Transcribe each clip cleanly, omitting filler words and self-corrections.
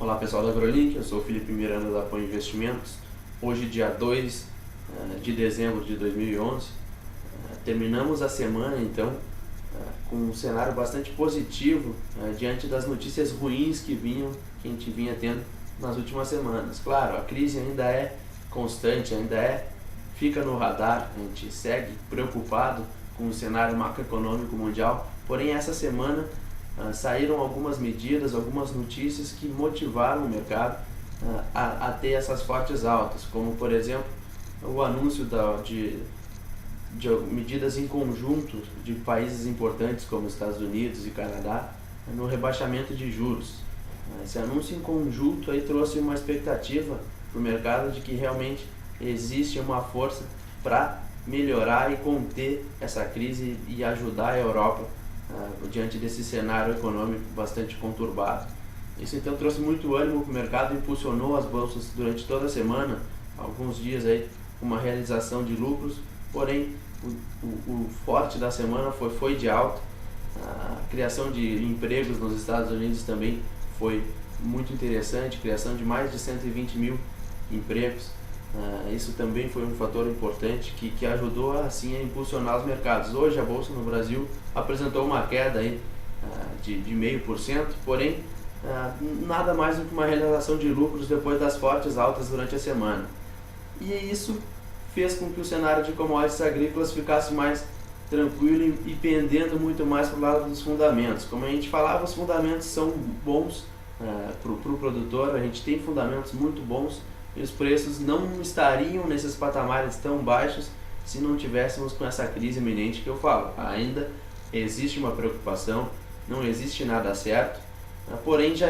Olá pessoal da AgroLink, eu sou o Felipe Miranda da Apoio Investimentos. Hoje dia 2 de dezembro de 2011, terminamos a semana então com um cenário bastante positivo diante das notícias ruins que a gente vinha tendo nas últimas semanas. Claro, a crise ainda é constante, fica no radar, a gente segue preocupado com o cenário macroeconômico mundial, porém essa semana saíram algumas medidas, algumas notícias que motivaram o mercado a ter essas fortes altas, como por exemplo o anúncio de medidas em conjunto de países importantes como Estados Unidos e Canadá no rebaixamento de juros. Esse anúncio em conjunto aí trouxe uma expectativa para o mercado de que realmente existe uma força para melhorar e conter essa crise e ajudar a Europa diante desse cenário econômico bastante conturbado. Isso então trouxe muito ânimo para o mercado, impulsionou as bolsas durante toda a semana, alguns dias aí uma realização de lucros, porém o forte da semana foi de alta. A criação de empregos nos Estados Unidos também foi muito interessante, criação de mais de 120 mil empregos. Isso também foi um fator importante que ajudou assim a impulsionar os mercados. Hoje a Bolsa no Brasil apresentou uma queda aí, de 0,5%, porém nada mais do que uma realização de lucros depois das fortes altas durante a semana. E isso fez com que o cenário de commodities agrícolas ficasse mais tranquilo e pendendo muito mais para o lado dos fundamentos. Como a gente falava, os fundamentos são bons para o produtor, a gente tem fundamentos muito bons, e os preços não estariam nesses patamares tão baixos se não tivéssemos com essa crise iminente que eu falo. Ainda existe uma preocupação, não existe nada certo, porém já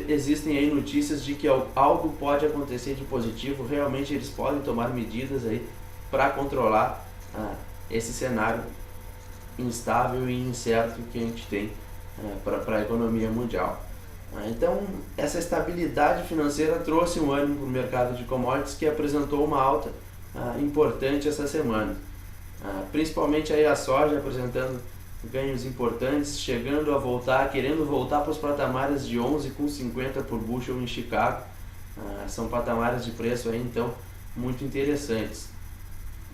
existem aí notícias de que algo pode acontecer de positivo. Realmente eles podem tomar medidas aí para controlar esse cenário instável e incerto que a gente tem para a economia mundial. Então, essa estabilidade financeira trouxe um ânimo para o mercado de commodities, que apresentou uma alta importante essa semana. Principalmente aí a soja apresentando ganhos importantes, chegando a voltar, querendo voltar para os patamares de 11,50 por bushel em Chicago. São patamares de preço aí, então, muito interessantes.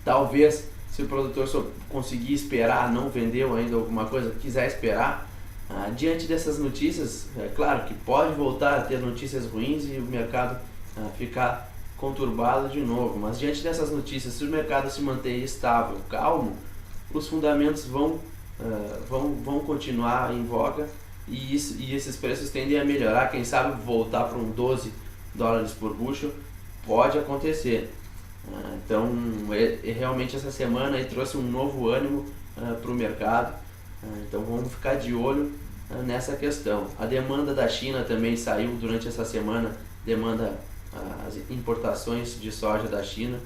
Talvez, se o produtor conseguir esperar, não vendeu ainda alguma coisa, quiser esperar, diante dessas notícias, é claro que pode voltar a ter notícias ruins e o mercado ficar conturbado de novo, mas diante dessas notícias, se o mercado se manter estável, calmo, os fundamentos vão continuar em voga e esses preços tendem a melhorar. Quem sabe voltar para um 12 dólares por bushel pode acontecer. Então realmente essa semana aí trouxe um novo ânimo para o mercado. Então vamos ficar de olho nessa questão. A demanda da China também saiu durante essa semana, as importações de soja da China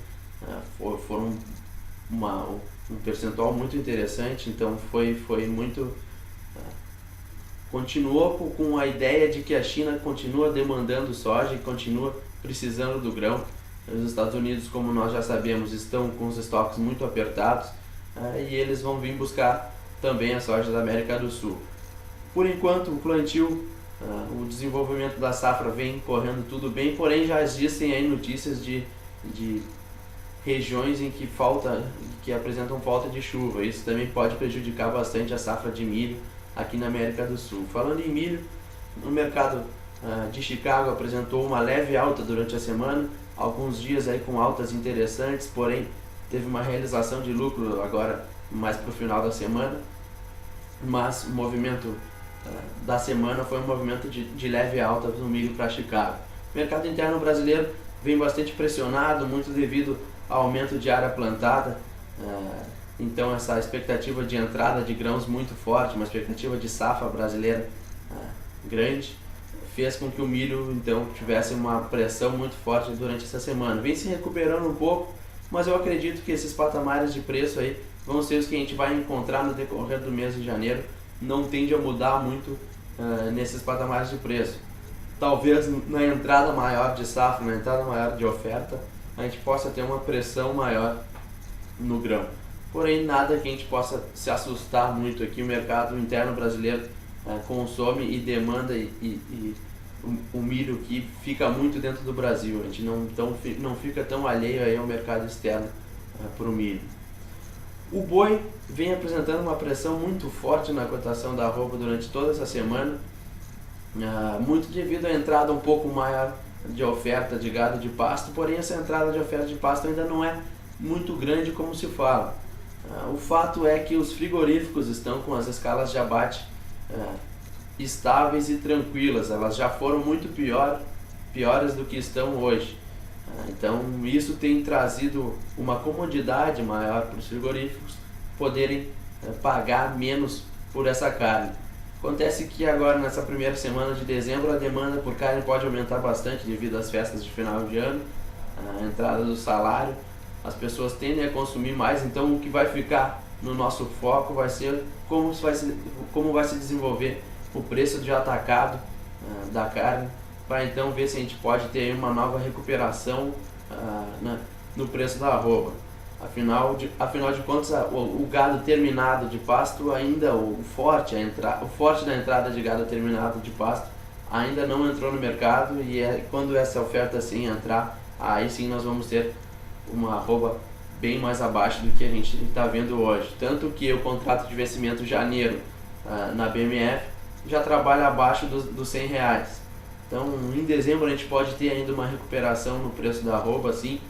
foram um percentual muito interessante, então foi muito... continuou com a ideia de que a China continua demandando soja e continua precisando do grão. Os Estados Unidos, como nós já sabemos, estão com os estoques muito apertados e eles vão vir buscar também a soja da América do Sul. Por enquanto, o plantio, o desenvolvimento da safra vem correndo tudo bem, porém já existem aí notícias de regiões em que apresentam falta de chuva. Isso também pode prejudicar bastante a safra de milho aqui na América do Sul. Falando em milho, o mercado de Chicago apresentou uma leve alta durante a semana, alguns dias aí com altas interessantes, porém teve uma realização de lucro agora mais para o final da semana, mas o movimento da semana foi um movimento de leve alta no milho para Chicago. O mercado interno brasileiro vem bastante pressionado, muito devido ao aumento de área plantada, então essa expectativa de entrada de grãos muito forte, uma expectativa de safra brasileira grande, fez com que o milho então tivesse uma pressão muito forte durante essa semana. Vem se recuperando um pouco, mas eu acredito que esses patamares de preço aí vão ser os que a gente vai encontrar no decorrer do mês de janeiro. Não tende a mudar muito nesses patamares de preço. Talvez na entrada maior de safra, na entrada maior de oferta, a gente possa ter uma pressão maior no grão. Porém, nada que a gente possa se assustar muito aqui. O mercado interno brasileiro consome e demanda e o milho que fica muito dentro do Brasil. A gente não fica tão alheio aí ao mercado externo para o milho. O boi vem apresentando uma pressão muito forte na cotação da arroba durante toda essa semana, muito devido à entrada um pouco maior de oferta de gado de pasto, porém essa entrada de oferta de pasto ainda não é muito grande como se fala. O fato é que os frigoríficos estão com as escalas de abate estáveis e tranquilas, elas já foram muito piores do que estão hoje. Então isso tem trazido uma comodidade maior para os frigoríficos poderem pagar menos por essa carne. Acontece que agora nessa primeira semana de dezembro a demanda por carne pode aumentar bastante devido às festas de final de ano, a entrada do salário, as pessoas tendem a consumir mais, então o que vai ficar no nosso foco vai ser como vai se desenvolver o preço de atacado da carne, para então ver se a gente pode ter uma nova recuperação no preço da arroba. Afinal de contas, o gado terminado de pasto ainda, o forte da entrada de gado terminado de pasto ainda não entrou no mercado, e quando essa oferta sim entrar, aí sim nós vamos ter uma arroba bem mais abaixo do que a gente está vendo hoje. Tanto que o contrato de vencimento janeiro na BMF já trabalha abaixo dos R$100. Então em dezembro a gente pode ter ainda uma recuperação no preço da arroba, sim.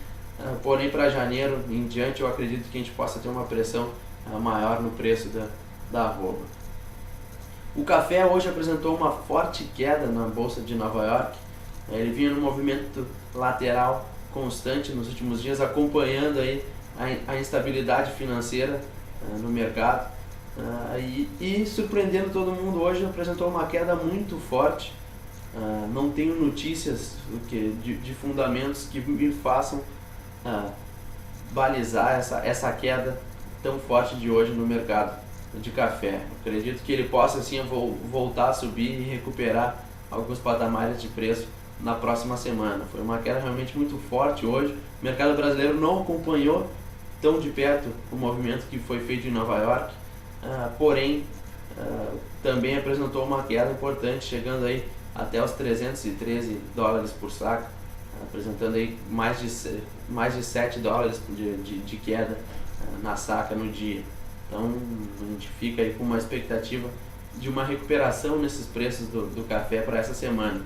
Porém para janeiro em diante eu acredito que a gente possa ter uma pressão maior no preço da arroba. O café hoje apresentou uma forte queda na Bolsa de Nova York. Ele vinha num movimento lateral constante nos últimos dias, acompanhando aí a instabilidade financeira no mercado, e surpreendendo todo mundo, hoje apresentou uma queda muito forte. Não tenho notícias de fundamentos que me façam balizar essa queda tão forte de hoje no mercado de café. Acredito que ele possa assim voltar a subir e recuperar alguns patamares de preço na próxima semana. Foi uma queda realmente muito forte hoje. O mercado brasileiro não acompanhou tão de perto o movimento que foi feito em Nova York, porém também apresentou uma queda importante, chegando aí até os $313 por saco, apresentando aí mais de $7 de queda na saca no dia. Então a gente fica aí com uma expectativa de uma recuperação nesses preços do café para essa semana.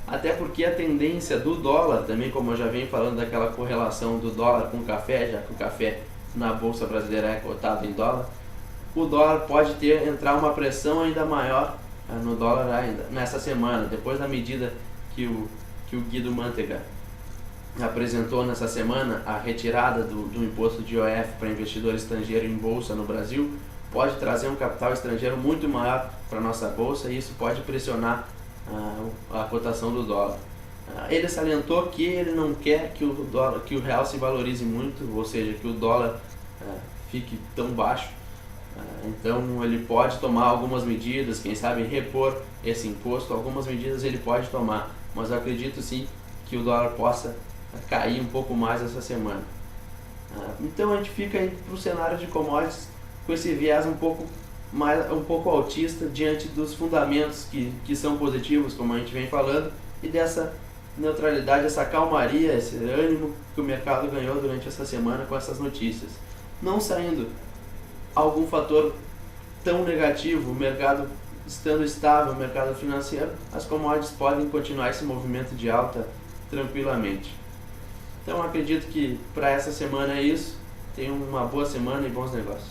Até porque a tendência do dólar, também como eu já venho falando daquela correlação do dólar com o café, já que o café na Bolsa Brasileira é cotado em dólar, o dólar pode entrar uma pressão ainda maior no dólar ainda nessa semana, depois da medida que o Guido Mantega apresentou nessa semana, a retirada do imposto de IOF para investidor estrangeiro em bolsa no Brasil, pode trazer um capital estrangeiro muito maior para a nossa bolsa, e isso pode pressionar a cotação do dólar. Ele salientou que ele não quer que o real se valorize muito, ou seja, que o dólar fique tão baixo. Então ele pode tomar algumas medidas, quem sabe repor esse imposto, algumas medidas ele pode tomar, mas eu acredito sim que o dólar possa cair um pouco mais essa semana. Então a gente fica aí para o cenário de commodities com esse viés um pouco altista diante dos fundamentos que são positivos, como a gente vem falando, e dessa neutralidade, essa calmaria, esse ânimo que o mercado ganhou durante essa semana com essas notícias. Não saindo algum fator tão negativo, o mercado estando estável, o mercado financeiro, as commodities podem continuar esse movimento de alta tranquilamente. Então acredito que para essa semana é isso. Tenham uma boa semana e bons negócios.